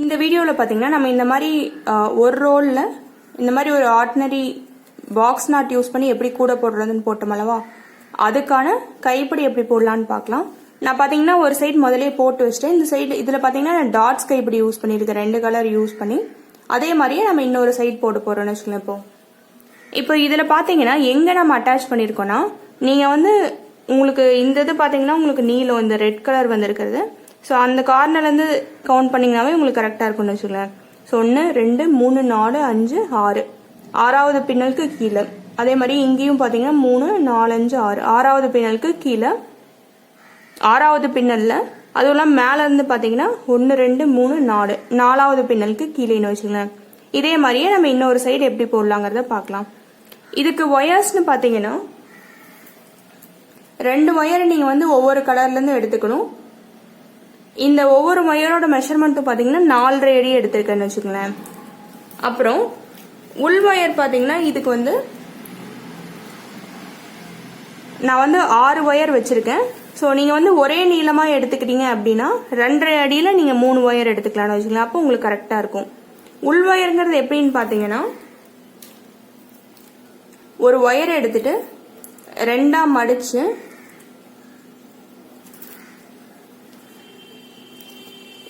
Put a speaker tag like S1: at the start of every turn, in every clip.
S1: இந்த வீடியோவில் பார்த்தீங்கன்னா நம்ம இந்த மாதிரி ஒரு ரோலில் இந்த மாதிரி ஒரு ஆர்டினரி பாக்ஸ் நாட் யூஸ் பண்ணி எப்படி கூட போடுறதுன்னு போட்டோம் அல்லவா, அதுக்கான கைப்பிடி எப்படி போடலான்னு பார்க்கலாம். நான் பார்த்தீங்கன்னா ஒரு சைடு முதலே போட்டு வச்சுட்டேன். இந்த சைடு இதில் பார்த்தீங்கன்னா நான் டாட்ஸ் கைப்பிடி யூஸ் பண்ணியிருக்கேன், 2 கலர் யூஸ் பண்ணி. அதே மாதிரியே நம்ம இன்னொரு சைடு போட்டு போடுறோம்னு வச்சுக்கலாம். இப்போ இதில் பார்த்தீங்கன்னா எங்கே நம்ம அட்டாச் பண்ணியிருக்கோன்னா, நீங்கள் வந்து உங்களுக்கு இந்த இது பார்த்தீங்கன்னா உங்களுக்கு நீலம் இந்த ரெட் கலர் வந்துருக்கிறது. ஸோ அந்த கார்னர்லேருந்து கவுண்ட் பண்ணிங்கனாவே உங்களுக்கு கரெக்டாக இருக்கும்னு வச்சுக்கலாம். ஸோ 1 2 3 4 5 6 6வது பின்னலுக்கு கீழே. அதே மாதிரி இங்கேயும் பார்த்தீங்கன்னா 3 4 5 6 6வது பின்னலுக்கு கீழே 6வது பின்னலில். அதுவும் இல்லாமல் மேலேருந்து பார்த்தீங்கன்னா 1 2 3 4 4வது பின்னலுக்கு கீழேன்னு வச்சுக்கலாம். இதே மாதிரியே நம்ம இன்னொரு சைடு எப்படி போடலாங்கிறத பார்க்கலாம். இதுக்கு ஒயர்ஸ்னு பார்த்தீங்கன்னா 2 ஒயரை நீங்கள் வந்து ஒவ்வொரு கலர்லேருந்து எடுத்துக்கணும். இந்த ஒவ்வொரு ஒயரோட மெஷர்மெண்ட்டும் பார்த்தீங்கன்னா 4.5 அடி எடுத்திருக்கேன்னு வச்சுக்கோங்களேன். அப்புறம் உள் ஒயர் பார்த்தீங்கன்னா இதுக்கு வந்து நான் வந்து 6 ஒயர் வச்சிருக்கேன். ஸோ நீங்கள் வந்து ஒரே நீளமாக எடுத்துக்கிட்டீங்க அப்படின்னா 2.5 அடியில் நீங்கள் 3 ஒயர் எடுத்துக்கலாம்னு வச்சுக்கலாம். அப்போ உங்களுக்கு கரெக்டாக இருக்கும். உள் ஒயருங்கிறது எப்படின்னு பார்த்தீங்கன்னா, ஒரு ஒயரை எடுத்துட்டு 2ஆ மடிச்சு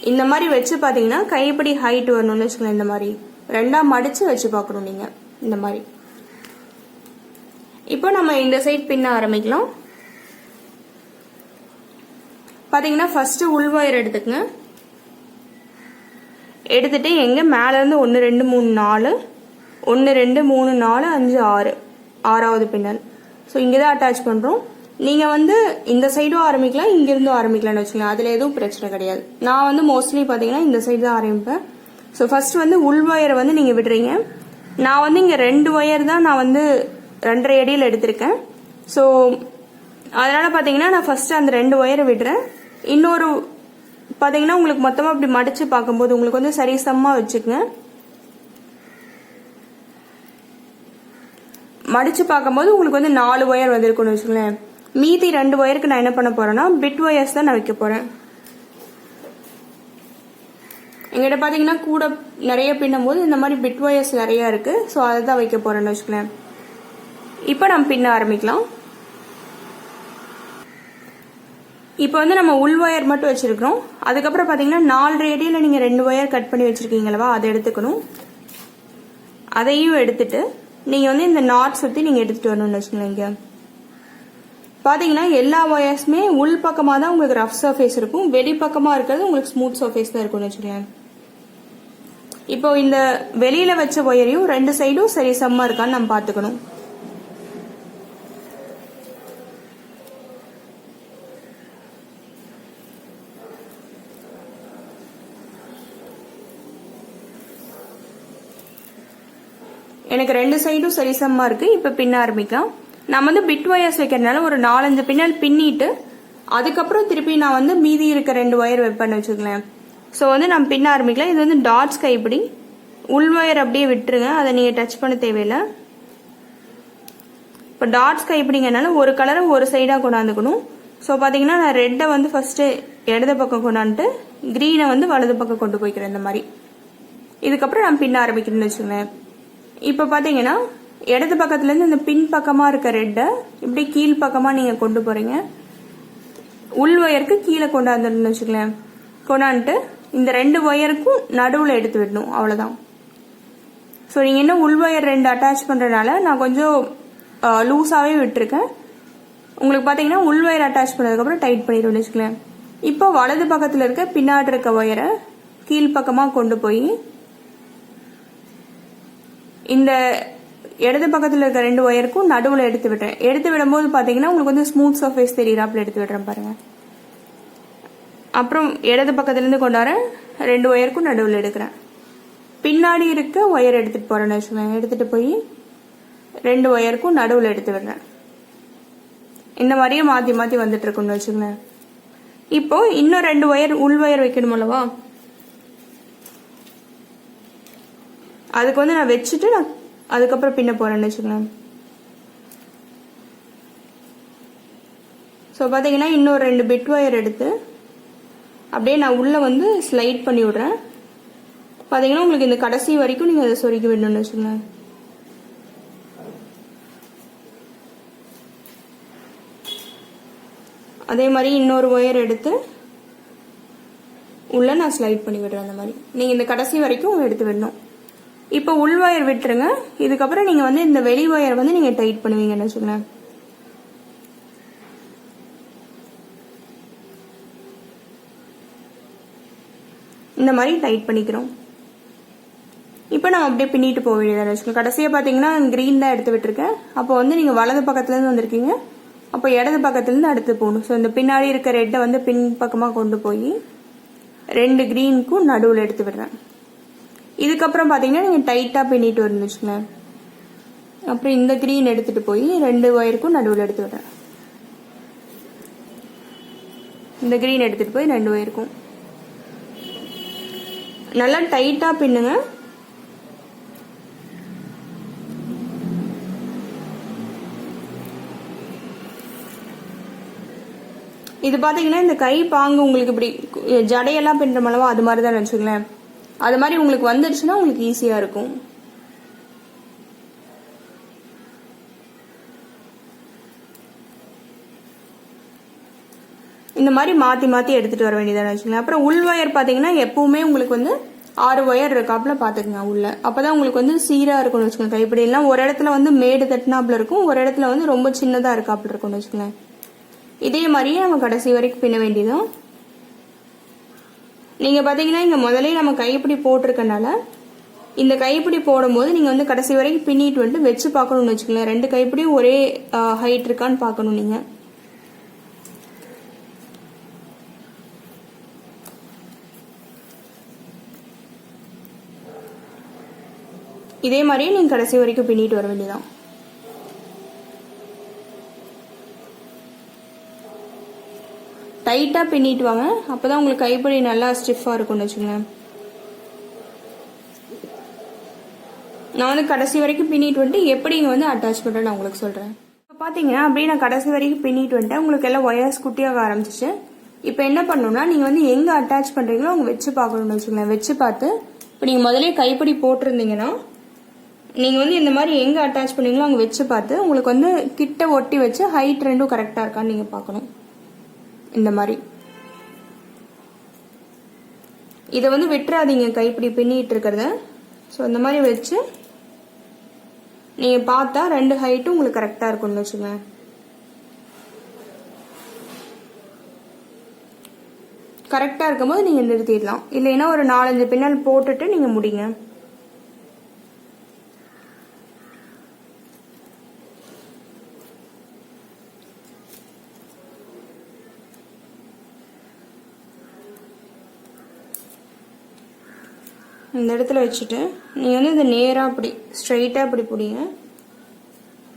S1: இந்த மாதிரி வச்சு பார்த்தீங்கன்னா கைப்பிடி ஹைட் வரணும்னு வச்சுக்கலாம். இந்த மாதிரி 2ஆ மடிச்சு வச்சு பார்க்கணும் நீங்கள் இந்த மாதிரி. இப்போ நம்ம இந்த சைட் பின்ன ஆரம்பிக்கலாம். பார்த்தீங்கன்னா ஃபர்ஸ்ட் உள் ஒயர் எடுத்துக்கங்க. எடுத்துட்டு எங்க மேலேருந்து 1 2 3 4 1 2 3 4 5 6 6வது பின்னல். ஸோ இங்கே தான் அட்டாச் பண்ணுறோம். நீங்கள் வந்து இந்த சைடும் ஆரம்பிக்கலாம், இங்கிருந்தும் ஆரம்பிக்கலாம்னு வச்சுக்கலாம். அதில் எதுவும் பிரச்சனை கிடையாது. நான் வந்து மோஸ்ட்லி பார்த்தீங்கன்னா இந்த சைடு தான் ஆரம்பிப்பேன். ஸோ ஃபர்ஸ்ட் வந்து உள் ஒயரை வந்து நீங்கள் விடுறீங்க. நான் வந்து இங்கே 2 ஒயர் தான் நான் வந்து 2.5 அடியில் எடுத்திருக்கேன். ஸோ அதனால் பார்த்தீங்கன்னா நான் ஃபர்ஸ்ட் அந்த 2 ஒயரை விடுறேன். இன்னொரு பார்த்தீங்கன்னா உங்களுக்கு மொத்தமாக அப்படி மடித்து பார்க்கும்போது உங்களுக்கு வந்து சரிசமமாக வச்சுக்கங்க. மடித்து பார்க்கும்போது உங்களுக்கு வந்து 4 ஒயர் வந்திருக்குன்னு வச்சுக்கோங்களேன். மீதி 2 ஒயருக்கு நான் என்ன பண்ண போறேன்னா பிட் ஒயர்ஸ் தான் நான் வைக்க போறேன். எங்கிட்ட பார்த்தீங்கன்னா கூட நிறைய பின்னும் போது இந்த மாதிரி பிட் ஒயர்ஸ் நிறைய இருக்கு. ஸோ அதை தான் வைக்க போறேன்னு வச்சுக்கோங்களேன். இப்போ நம்ம பின்ன ஆரம்பிக்கலாம். இப்போ வந்து நம்ம உள் ஒயர் மட்டும் வச்சிருக்கிறோம். அதுக்கப்புறம் பார்த்தீங்கன்னா 4.5 அடியில் நீங்கள் 2 ஒயர் கட் பண்ணி வச்சிருக்கீங்களவா, அதை எடுத்துக்கணும். அதையும் எடுத்துட்டு நீங்கள் வந்து இந்த நாட் சுற்றி நீங்கள் எடுத்துட்டு வரணும்னு வச்சுக்கோங்களேன். இங்கே பார்த்தீங்கன்னா எல்லா ஒயர்ஸுமே உள் பக்கமாக தான் உங்களுக்கு ரஃப் சர்ஃபேஸ் இருக்கும், வெளிப்பக்கமாக இருக்கிறது உங்களுக்கு ஸ்மூத் சர்ஃபேஸ் தான் இருக்கும்னு வச்சுக்கோங்களேன். இப்போ இந்த வெளியில வச்ச ஒயரையும் 2 சைடும் சரி சமமாக இருக்கான்னு நம்ம பார்த்துக்கணும். எனக்கு 2 சைடும் சரிசமமாக இருக்கு. இப்போ பின்ன ஆரம்பிக்கலாம். நான் வந்து பிட் ஒயர்ஸ் வைக்கிறதுனால ஒரு 4-5 பின்னல் பின்னிட்டு அதுக்கப்புறம் திருப்பி நான் வந்து மீதி இருக்க 2 ஒயர் வைப்பேன்னு வச்சுக்கலாம். ஸோ வந்து நம்ம பின்ன ஆரம்பிக்கலாம். இது வந்து டாட்ஸ் கைப்பிடி. உள் ஒயர் அப்படியே விட்டுருங்க, அதை நீங்கள் டச் பண்ண தேவையில்லை. இப்போ டாட்ஸ் கைப்பிடிங்கனால ஒரு கலரை ஒரு சைடாக கொண்டாந்துக்கணும். ஸோ பார்த்தீங்கன்னா நான் ரெட்டை வந்து ஃபர்ஸ்ட்டு இடது பக்கம் கொண்டாந்துட்டு க்ரீனை வந்து வலது பக்கம் கொண்டு போய்க்கிறேன் இந்த மாதிரி. இதுக்கப்புறம் நான் பின்ன ஆரம்பிக்கிறேன்னு வச்சுக்கோங்களேன். இப்போ பார்த்தீங்கன்னா இடது பக்கத்துலேருந்து இந்த பின் பக்கமாக இருக்க ரெட்டை இப்படி கீழ் பக்கமாக நீங்கள் கொண்டு போகிறீங்க. உள் ஒயருக்கு கீழே கொண்டாந்துன்னு வச்சுக்கலாம். கொண்டாந்துட்டு இந்த 2 ஒயருக்கும் நடுவில் எடுத்து விடணும், அவ்வளோதான். ஸோ நீங்கள் இன்னும் உள் ஒயர் 2 அட்டாச் பண்ணுறதுனால நான் கொஞ்சம் லூஸாகவே விட்டுருக்கேன். உங்களுக்கு பார்த்தீங்கன்னா உள் ஒயர் அட்டாச் பண்ணதுக்கப்புறம் டைட் பண்ணிடுவோம்னு வச்சுக்கலாம். இப்போ வலது பக்கத்தில் இருக்க பின்னாடி இருக்க ஒயரை கீழ்ப்பக்கமாக கொண்டு போய் இந்த இடது பக்கத்தில் இருக்க 2 ஒயருக்கும் நடுவில் எடுத்து விடுறேன். எடுத்து விடும்போது பார்த்தீங்கன்னா உங்களுக்கு வந்து ஸ்மூத் சர்ஃபேஸ் தெரியுறாப்புல எடுத்து விடுறேன் பாருங்க. அப்புறம் இடது பக்கத்துலேருந்து கொண்டாடுறேன், 2 ஒயருக்கும் நடுவில் எடுக்கிறேன். பின்னாடி இருக்க ஒயர் எடுத்துட்டு போறேன்னு வச்சுக்கோங்க. எடுத்துட்டு போய் 2 ஒயருக்கும் நடுவில் எடுத்து விடுறேன். இந்த மாதிரியே மாற்றி மாற்றி வந்துட்டு இருக்குன்னு வச்சுக்கோங்களேன். இப்போ இன்னும் 2 ஒயர் உள் ஒயர் வைக்கணும் அல்லவா, அதுக்கு வந்து நான் வச்சுட்டு நான் அதுக்கப்புறம் பின்ன போறேன்னு வச்சுக்கலாம். ஸோ பார்த்தீங்கன்னா இன்னொரு 2 பிட் ஒயர் எடுத்து அப்படியே நான் உள்ள வந்து ஸ்லைட் பண்ணி விடுறேன். பார்த்தீங்கன்னா உங்களுக்கு இந்த கடைசி வரைக்கும் நீங்கள் அதை சொருகி விடணும்னு வச்சுக்கோங்க. அதே மாதிரி இன்னொரு ஒயர் எடுத்து உள்ள நான் ஸ்லைட் பண்ணி விடுறேன். அந்த மாதிரி நீங்கள் இந்த கடைசி வரைக்கும் எடுத்து விடணும். இப்போ உள் ஒயர் விட்டுருங்க. இதுக்கப்புறம் நீங்கள் வந்து இந்த வெளி ஒயர் வந்து நீங்கள் டைட் பண்ணுவீங்கன்னு வச்சுக்கோங்க. இந்த மாதிரி டைட் பண்ணிக்கிறோம். இப்போ நம்ம அப்படியே பின்னிட்டு போக வேண்டியதாக வச்சுக்கோங்க. கடைசியாக பார்த்தீங்கன்னா கிரீன் தான் எடுத்து விட்டுருக்கேன். அப்போ வந்து நீங்கள் வலது பக்கத்துலேருந்து வந்திருக்கீங்க, அப்போ இடது பக்கத்துலேருந்து அடுத்து போகணும். ஸோ இந்த பின்னாடி இருக்க ரெட்டை வந்து பின் பக்கமாக கொண்டு போய் 2 கிரீனுக்கும் நடுவில் எடுத்து விடுறேன். இதுக்கப்புறம் பார்த்தீங்கன்னா நீங்கள் டைட்டாக பின்னிட்டு வரணும்னு வச்சுக்கோங்க. அப்புறம் இந்த கிரீன் எடுத்துகிட்டு போய் 2 ஒயருக்கும் நடுவில் எடுத்து விடுறேன். இந்த கிரீன் எடுத்துகிட்டு போய் 2 ஒயருக்கும் நல்லா டைட்டா பின்னுங்க. இது பாத்தீங்கன்னா இந்த கை பாங்கு உங்களுக்கு இப்படி ஜடையெல்லாம் பின்னுற அளவா அது மாதிரி தான் வச்சுக்கோங்களேன். அது மாதிரி உங்களுக்கு வந்துடுச்சுன்னா உங்களுக்கு ஈஸியா இருக்கும். இந்த மாதிரி மாத்தி மாத்தி எடுத்துட்டு வர வேண்டியதான வச்சுக்கோங்க. அப்புறம் உள் ஒயர் பாத்தீங்கன்னா எப்பவுமே உங்களுக்கு வந்து 6 ஒயர் இருக்காப்புல பாத்துக்கங்க உள்ள. அப்பதான் உங்களுக்கு வந்து சீரா இருக்கும்னு வச்சுக்கோங்க. கைப்பிடி எல்லாம் ஒரு இடத்துல வந்து மேடு தட்டினாப்புல இருக்கும், ஒரு இடத்துல வந்து ரொம்ப சின்னதா இருக்காப்புல இருக்கும்னு வச்சுக்கோங்க. இதே மாதிரியே நம்ம கடைசி வரைக்கும் பின்ன வேண்டியதும். நீங்க பாத்தீங்கன்னா இங்க முதலே நம்ம கைப்பிடி போட்டிருக்கனால இந்த கைப்பிடி போடும்போது நீங்க வந்து கடைசி வரைக்கும் பின்னிட்டு வந்து வச்சு பார்க்கணும்னு வச்சுக்கோங்களேன். 2 கைப்பிடியும் ஒரே ஹைட் இருக்கான்னு பார்க்கணும் நீங்க. இதே மாதிரியே நீங்க கடைசி வரைக்கும் பின்னிட்டு வர வேண்டியதான். டைட்டா பின்னிட்டு வாங்க, அப்பதான் உங்களுக்கு கைப்பிடி நல்லா ஸ்டிஃபா இருக்கும்னு வச்சுக்கோங்க. நான் வந்து கடைசி வரைக்கும் பின்னிட்டு வந்துட்டு எப்படி இங்க வந்து அட்டாச் பண்றேன் நான் உங்களுக்கு சொல்றேன். இப்போ பாத்தீங்கன்னா அப்படியே நான் கடைசி வரைக்கும் பின்னிட்டு வந்துட்டேன். உங்களுக்கு எல்லாம் ஒயர்ஸ் குட்டியாக ஆரம்பிச்சிச்சு. இப்போ என்ன பண்ணணும்னா நீங்க வந்து எங்க அட்டாச் பண்றீங்களோ அவங்க வச்சு பார்க்கணும்னு வச்சுக்கோங்க. வச்சு பார்த்து இப்போ நீங்க முதலே கைப்பிடி போட்டிருந்தீங்கன்னா நீங்க வந்து இந்த மாதிரி எங்க அட்டாச் பண்ணீங்களோ அங்க வச்சு பார்த்து உங்களுக்கு வந்து கிட்ட ஒட்டி வச்சு ஹைட் ரெண்டும் கரெக்டா இருக்கான்னு நீங்க பார்க்கணும். இந்த மாதிரி இதை வந்து விட்டுறாதீங்க கைப்பிடி பின்னிட்டு இருக்கிறத. ஸோ இந்த மாதிரி வச்சு நீங்க பார்த்தா 2 ஹைட்டும் உங்களுக்கு கரெக்டா இருக்கும்னு வச்சுக்கோங்க. கரெக்டா இருக்கும்போது நீங்க நிறுத்திடலாம். இல்லைன்னா ஒரு 4-5 பின்னல் போட்டுட்டு நீங்க முடிங்க. இந்த இடத்துல வச்சுட்டு நீங்கள் வந்து இந்த நேராக அப்படி ஸ்ட்ரைட்டாக அப்படி பிடிங்க.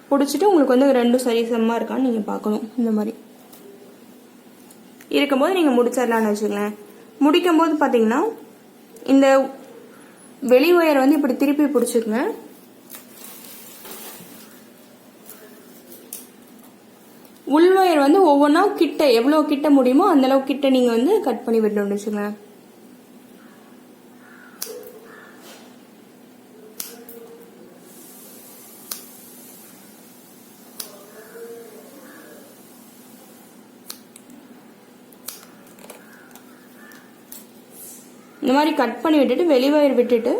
S1: பிடிச்சிட்டு உங்களுக்கு வந்து 2 சரி சமமாக இருக்கான்னு நீங்கள் பார்க்கணும். இந்த மாதிரி இருக்கும்போது நீங்கள் முடிச்சிடலான்னு வச்சுக்கலேன். முடிக்கும் போது பார்த்தீங்கன்னா இந்த வெளி ஒயர் வந்து இப்படி திருப்பி பிடிச்சிக்கங்க. உள் ஒயர் வந்து ஒவ்வொன்றா கிட்ட எவ்வளோ கிட்ட முடியுமோ அந்த அளவுக்கு கிட்ட நீங்கள் வந்து கட் பண்ணி விடணும்னு வச்சுக்கோங்க. இந்த மாதிரி கட் பண்ணி விட்டுட்டு வெளி ஒயர் விட்டுட்டு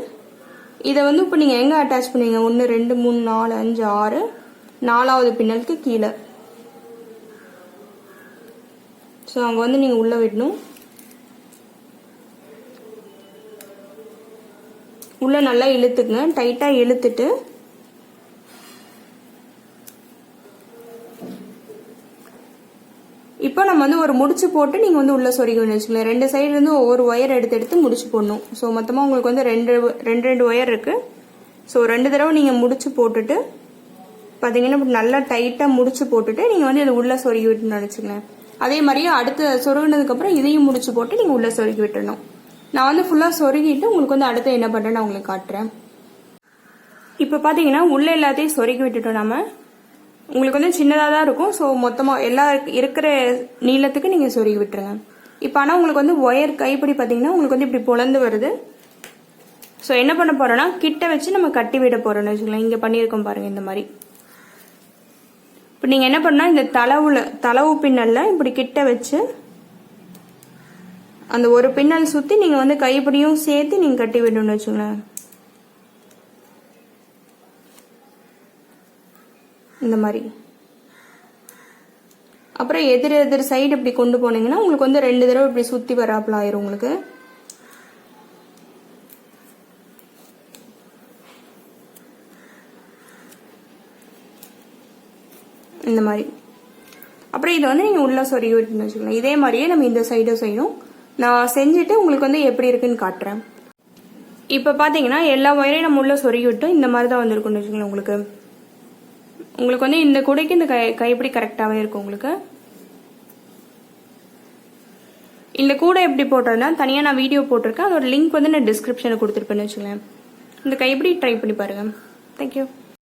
S1: இதை வந்து இப்போ நீங்கள் எங்கே அட்டாச் பண்ணுவீங்க? 1 2 3 4 5 6 4வது பின்னலுக்கு கீழே. ஸோ அங்கே வந்து நீங்கள் உள்ளே விடணும். உள்ளே நல்லா இழுத்துக்குங்க, டைட்டாக இழுத்துட்டு இப்போ நம்ம வந்து ஒரு முடிச்சு போட்டு நீங்கள் வந்து உள்ளே சொருகி வச்சுக்கலாம். 2 சைடுலேருந்து ஒவ்வொரு ஒயர் எடுத்து முடிச்சு போடணும். ஸோ மொத்தமாக உங்களுக்கு வந்து 2 ஒயர் இருக்குது. ஸோ 2 தடவை நீங்கள் முடிச்சு போட்டுட்டு பார்த்தீங்கன்னா நல்லா டைட்டாக முடிச்சு போட்டுட்டு நீங்கள் வந்து இதை உள்ளே சொருகி விட்டுன்னு நினச்சிக்கலாம். அதே மாதிரியே அடுத்து சொருகினதுக்கப்புறம் இதையும் முடிச்சு போட்டு நீங்கள் உள்ளே சொருகி விட்டுடணும். நான் வந்து ஃபுல்லாக சொருகிட்டு உங்களுக்கு வந்து அடுத்து என்ன பண்ணுறேன்னு நான் உங்களுக்கு காட்டுறேன். இப்போ பார்த்தீங்கன்னா உள்ளே எல்லாத்தையும் சொருகி விட்டுட்டோம். நம்ம உங்களுக்கு வந்து சின்னதாக தான் இருக்கும். ஸோ மொத்தமாக எல்லா இருக்கிற நீளத்துக்கு நீங்கள் சொருகி விட்டுருங்க. இப்போ ஆனால் உங்களுக்கு வந்து ஒயர் கைப்பிடி பார்த்தீங்கன்னா உங்களுக்கு வந்து இப்படி பொழந்து வருது. ஸோ என்ன பண்ண போறோம்னா கிட்ட வச்சு நம்ம கட்டி விட போறோம்னு வச்சுக்கலாம். இங்க பண்ணியிருக்கோம் பாருங்க இந்த மாதிரி. இப்போ நீங்க என்ன பண்ணா இந்த தளவு பின்னல்ல இப்படி கிட்ட வச்சு அந்த ஒரு பின்னல் சுத்தி நீங்க வந்து கைப்பிடியும் சேர்த்து நீங்க கட்டி விடணும்னு வச்சுங்களேன். இந்த மாதிரி. அப்புறம் எதிர் சைடு இப்படி கொண்டு போனீங்கன்னா உங்களுக்கு வந்து 2 தடவை இப்படி சுத்தி வராப்புல ஆயிரும் உங்களுக்கு. இந்த மாதிரி. அப்புறம் இதை வந்து நீங்க உள்ள சொருகி விட்டுன்னு வச்சுக்கலாம். இதே மாதிரியே நம்ம இந்த சைடும் செய்யணும். நான் செஞ்சுட்டு உங்களுக்கு வந்து எப்படி இருக்குன்னு காட்டுறேன். இப்ப பாத்தீங்கன்னா எல்லா ஒயரையும் நம்ம உள்ள சொருகி விட்டு இந்த மாதிரி தான் வந்திருக்கும்னு வச்சுக்கலாம். உங்களுக்கு வந்து இந்த கூடைக்கு இந்த கைப்பிடி கரெக்டாவே இருக்கும். உங்களுக்கு இந்த கூடை எப்படி போடுறதுனா தனியா நான் வீடியோ போட்டிருக்கேன். அதோட லிங்க் வந்து நான் டிஸ்கிரிப்ஷன்ல கொடுத்துருப்பேன்னு வச்சுக்கலாம். இந்த கைப்பிடி ட்ரை பண்ணி பாருங்க. தேங்க்யூ.